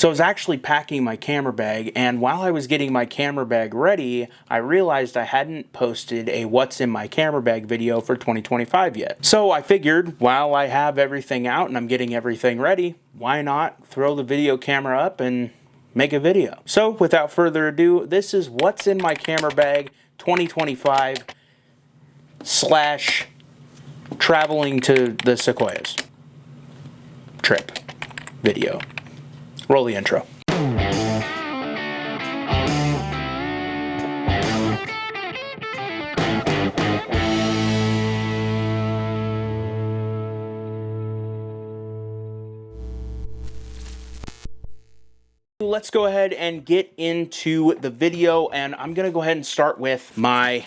So I was actually packing my camera bag, and while I was getting my camera bag ready, I realized I hadn't posted a what's in my camera bag video for 2025 yet. So I figured while I have everything out and I'm getting everything ready, why not throw the video camera up and make a video. So without further ado, this is what's in my camera bag 2025 / traveling to the Sequoias trip video. Roll the intro. Let's go ahead and get into the video, and I'm gonna go ahead and start with my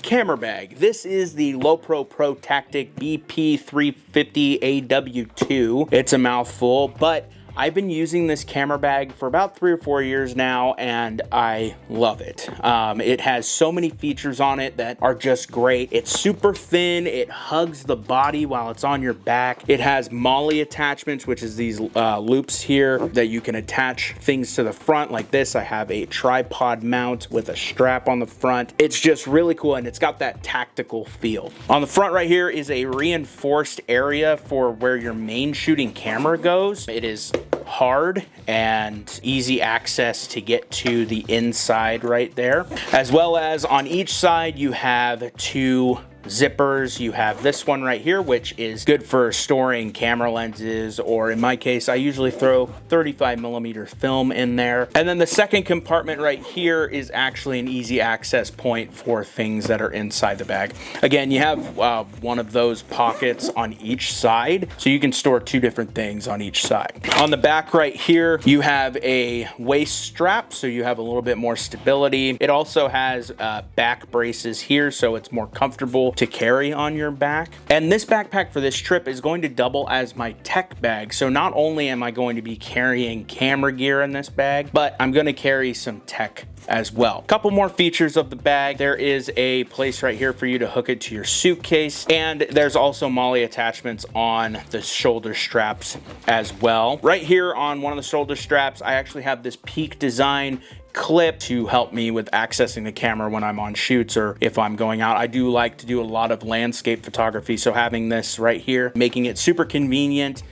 camera bag. This is the Lowepro Pro Tactic BP350 AW2. It's a mouthful, but I've been using this camera bag for about 3 or 4 years now, and I love it. It has so many features on it that are just great. It's super thin. It hugs the body while it's on your back. It has MOLLE attachments, which is these loops here that you can attach things to the front like this. I have a tripod mount with a strap on the front. It's just really cool, and it's got that tactical feel. On the front right here is a reinforced area for where your main shooting camera goes. It is hard and easy access to get to the inside right there, as well as on each side you have 2 zippers. You have this one right here, which is good for storing camera lenses, or in my case, I usually throw 35mm film in there. And then the second compartment right here is actually an easy access point for things that are inside the bag. Again, you have one of those pockets on each side, so you can store 2 different things on each side. On the back right here, you have a waist strap, so you have a little bit more stability. It also has back braces here, so it's more comfortable to carry on your back. And this backpack for this trip is going to double as my tech bag. So not only am I going to be carrying camera gear in this bag, but I'm going to carry some tech as well. A couple more features of the bag. There is a place right here for you to hook it to your suitcase, and there's also MOLLE attachments on the shoulder straps as well. Right here on one of the shoulder straps, I actually have this Peak Design clip to help me with accessing the camera when I'm on shoots or if I'm going out. I do like to do a lot of landscape photography, so having this right here, making it super convenient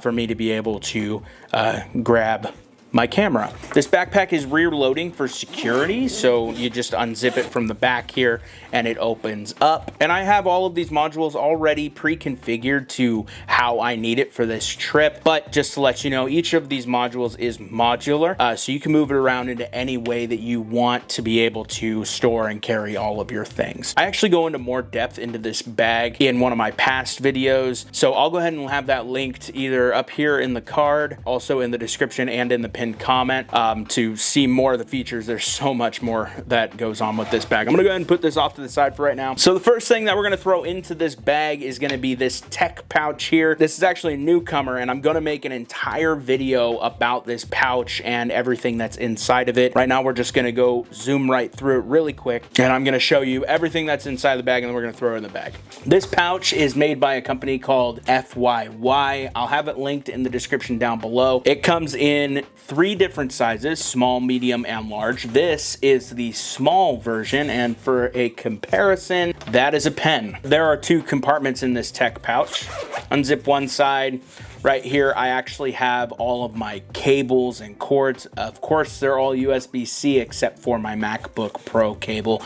for me to be able to grab my camera. This backpack is rear loading for security, so you just unzip it from the back here and it opens up. And I have all of these modules already pre-configured to how I need it for this trip, but just to let you know, each of these modules is modular, so you can move it around into any way that you want to be able to store and carry all of your things. I actually go into more depth into this bag in one of my past videos, so I'll go ahead and have that linked either up here in the card, also in the description, and in the pinned comment to see more of the features. There's so much more that goes on with this bag. I'm gonna go ahead and put this off to the side for right now. So the first thing that we're gonna throw into this bag is gonna be this tech pouch here. This is actually a newcomer, and I'm gonna make an entire video about this pouch and everything that's inside of it. Right now, we're just gonna go zoom right through it really quick, and I'm gonna show you everything that's inside the bag, and then we're gonna throw it in the bag. This pouch is made by a company called FYY. I'll have it linked in the description down below. It comes in 3 different sizes: small, medium, and large. This is the small version, and for a comparison, that is a pen. There are 2 compartments in this tech pouch. Unzip one side. Right here, I actually have all of my cables and cords. Of course, they're all USB-C except for my MacBook Pro cable.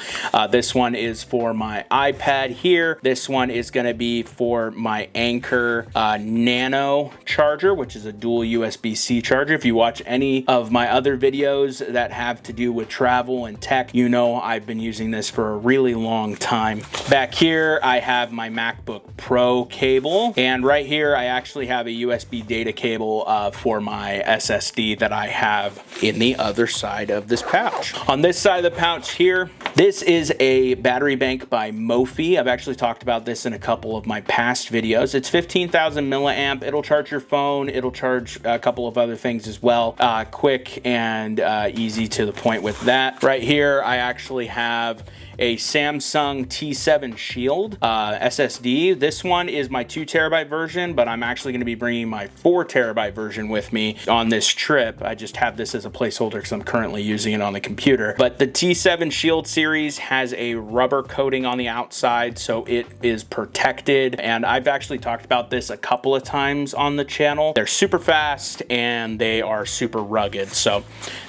This one is for my iPad here. This one is gonna be for my Anker Nano charger, which is a dual USB-C charger. If you watch any of my other videos that have to do with travel and tech, you know I've been using this for a really long time. Back here, I have my MacBook Pro cable. And right here, I actually have a USB data cable for my SSD that I have in the other side of this pouch. On this side of the pouch here, This is a battery bank by Mophie. I've actually talked about this in a couple of my past videos. It's 15,000 milliamp. It'll charge your phone. It'll charge a couple of other things as well. Quick and easy to the point with that. Right here, I actually have a Samsung T7 Shield SSD. This one is my 2 terabyte version, but I'm actually going to be bringing my 4 terabyte version with me on this trip. I just have this as a placeholder because I'm currently using it on the computer. But the T7 Shield series has a rubber coating on the outside, so it is protected. And I've actually talked about this a couple of times on the channel. They're super fast and they are super rugged, so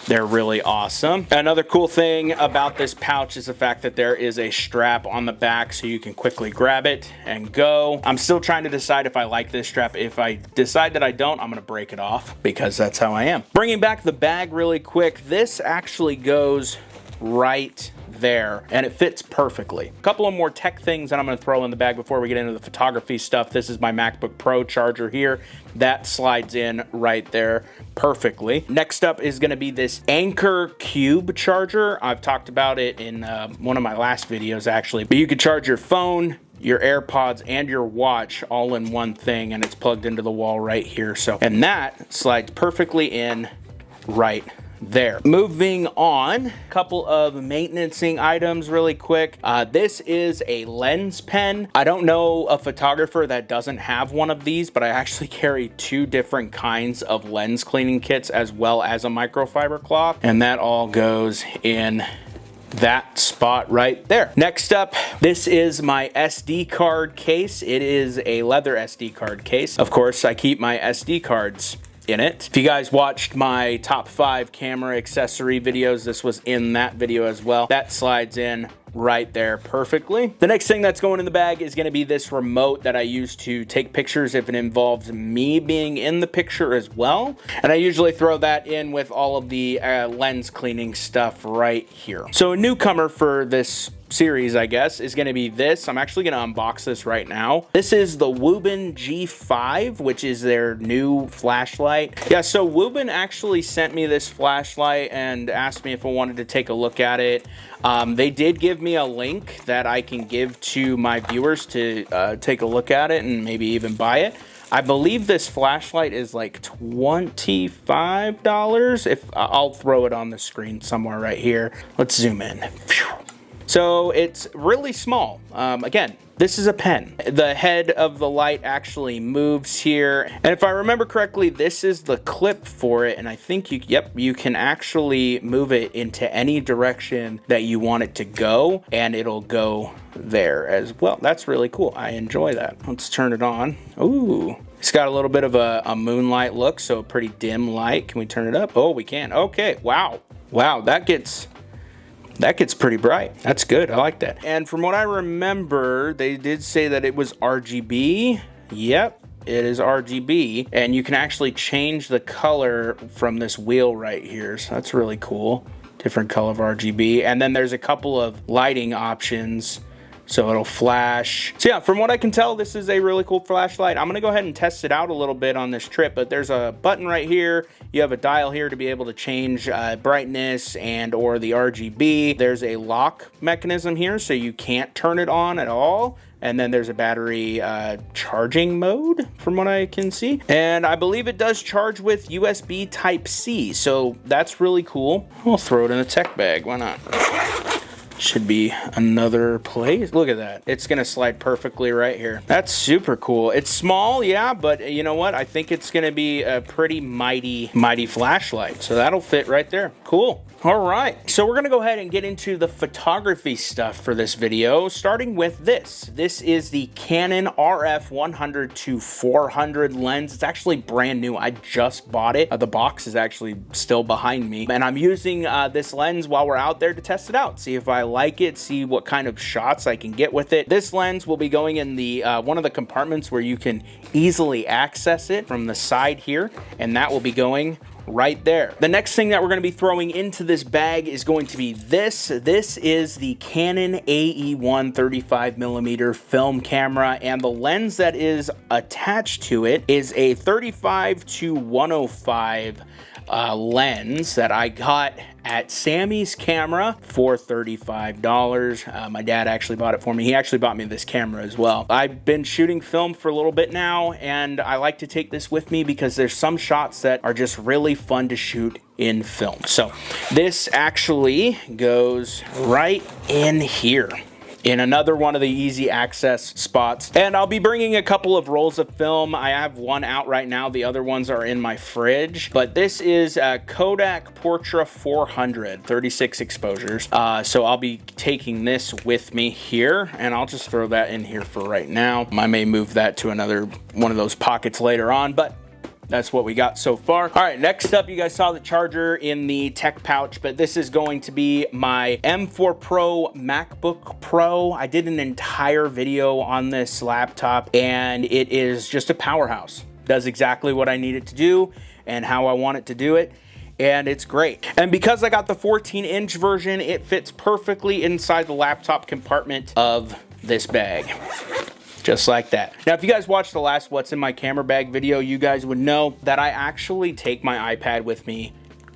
they're really awesome. Another cool thing about this pouch is the fact that there is a strap on the back so you can quickly grab it and go. I'm still trying to decide if I like this strap. If I decide that I don't, I'm gonna break it off because that's how I am. Bringing back the bag really quick, this actually goes right there and it fits perfectly. A couple of more tech things that I'm going to throw in the bag before we get into the photography stuff. This is my MacBook Pro charger here. That slides in right there perfectly. Next up is going to be this Anker Cube charger. I've talked about it in one of my last videos actually, but you could charge your phone, your AirPods, and your watch all in one thing, and it's plugged into the wall right here. So, and that slides perfectly in right there. Moving on, a couple of maintenancing items really quick. This is a lens pen. I don't know a photographer that doesn't have one of these, but I actually carry 2 different kinds of lens cleaning kits as well as a microfiber cloth, and that all goes in that spot right there. Next up, this is my SD card case. It is a leather SD card case. Of course, I keep my SD cards in it. If you guys watched my top 5 camera accessory videos, this was in that video as well. That slides in right there perfectly. The next thing that's going in the bag is going to be this remote that I use to take pictures if it involves me being in the picture as well. And I usually throw that in with all of the lens cleaning stuff right here. So a newcomer for this series, I guess, is going to be this. I'm actually going to unbox this right now. This is the Woobin G5, which is their new flashlight. Yeah, so Woobin actually sent me this flashlight and asked me if I wanted to take a look at it. They did give me a link that I can give to my viewers to take a look at it and maybe even buy it. I believe this flashlight is like $25. If I'll throw it on the screen somewhere right here. Let's zoom in. Phew. So it's really small. Again, this is a pen. The head of the light actually moves here. And if I remember correctly, this is the clip for it. And I think you can actually move it into any direction that you want it to go, and it'll go there as well. That's really cool. I enjoy that. Let's turn it on. Ooh. It's got a little bit of a moonlight look, so a pretty dim light. Can we turn it up? Oh, we can. Okay. Wow. Wow, that gets pretty bright. That's good. I like that. And from what I remember, they did say that it was RGB. Yep, it is RGB. And you can actually change the color from this wheel right here. So that's really cool. Different color of RGB. And then there's a couple of lighting options. So it'll flash. So yeah, from what I can tell, this is a really cool flashlight. I'm gonna go ahead and test it out a little bit on this trip, but there's a button right here. You have a dial here to be able to change brightness and or the RGB. There's a lock mechanism here, so you can't turn it on at all. And then there's a battery charging mode from what I can see. And I believe it does charge with USB Type-C, so that's really cool. We'll throw it in a tech bag, why not? Should be another place. Look at that. It's gonna slide perfectly right here. That's super cool. It's small, yeah, but you know what? I think it's gonna be a pretty mighty flashlight. So that'll fit right there. Cool. All right, so we're gonna go ahead and get into the photography stuff for this video, starting with this. This is the Canon RF 100-400 lens. It's actually brand new. I just bought it. The box is actually still behind me. And I'm using this lens while we're out there to test it out, see if I like it, see what kind of shots I can get with it. This lens will be going in the one of the compartments where you can easily access it from the side here, and that will be going right there. The next thing that we're going to be throwing into this bag is going to be this. This is the Canon AE1 35mm film camera, and the lens that is attached to it is a 35-105 lens that I got at Sammy's Camera for $35. My dad actually bought it for me. He actually bought me this camera as well. I've been shooting film for a little bit now, and I like to take this with me because there's some shots that are just really fun to shoot in film. So this actually goes right in here, in another one of the easy access spots. And I'll be bringing a couple of rolls of film. I have one out right now. The other ones are in my fridge. But this is a Kodak Portra 400, 36 exposures. So I'll be taking this with me here, and I'll just throw that in here for right now. I may move that to another one of those pockets later on, but that's what we got so far. All right, next up, you guys saw the charger in the tech pouch, but this is going to be my M4 Pro MacBook Pro. I did an entire video on this laptop, and it is just a powerhouse. Does exactly what I need it to do and how I want it to do it, and it's great. And because I got the 14-inch version, it fits perfectly inside the laptop compartment of this bag. Just like that. Now, if you guys watched the last What's in My Camera Bag video, you guys would know that I actually take my iPad with me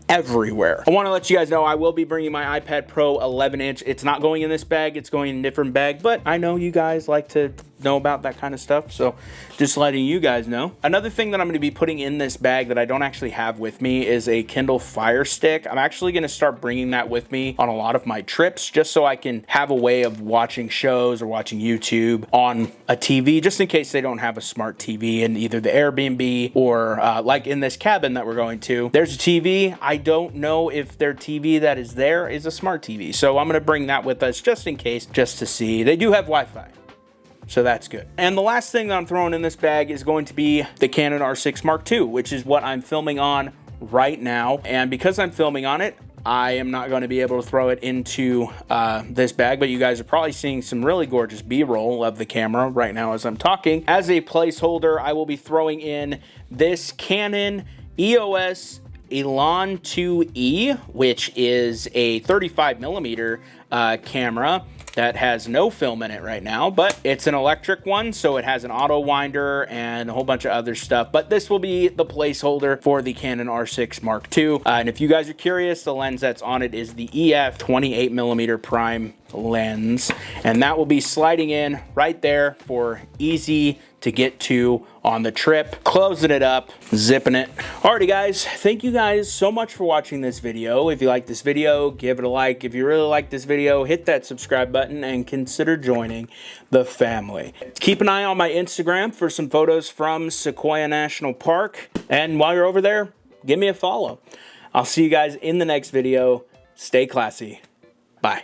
everywhere. I want to let you guys know I will be bringing my iPad Pro 11-inch. It's not going in this bag, it's going in a different bag, but I know you guys like to know about that kind of stuff, so just letting you guys know. Another thing that I'm going to be putting in this bag that I don't actually have with me is a Kindle Fire Stick. I'm actually going to start bringing that with me on a lot of my trips, just so I can have a way of watching shows or watching YouTube on a TV, just in case they don't have a smart TV in either the Airbnb or like in this cabin that we're going to. There's a TV. I don't know if their TV that is there is a smart TV, so I'm going to bring that with us just in case, just to see. They do have Wi-Fi, so that's good. And the last thing that I'm throwing in this bag is going to be the Canon R6 Mark II, which is what I'm filming on right now. And because I'm filming on it, I am not going to be able to throw it into this bag, but you guys are probably seeing some really gorgeous B-roll of the camera right now as I'm talking. As a placeholder, I will be throwing in this Canon EOS Elan 2E, which is a 35mm camera that has no film in it right now, but it's an electric one, so it has an auto winder and a whole bunch of other stuff. But this will be the placeholder for the Canon R6 Mark II. And if you guys are curious, the lens that's on it is the EF 28mm prime lens, and that will be sliding in right there for easy to get to on the trip. Closing it up, zipping it. Alrighty guys, thank you guys so much for watching this video. If you like this video, give it a like. If you really like this video, hit that subscribe button and consider joining the family. Keep an eye on my Instagram for some photos from Sequoia National Park. And while you're over there, give me a follow. I'll see you guys in the next video. Stay classy. Bye.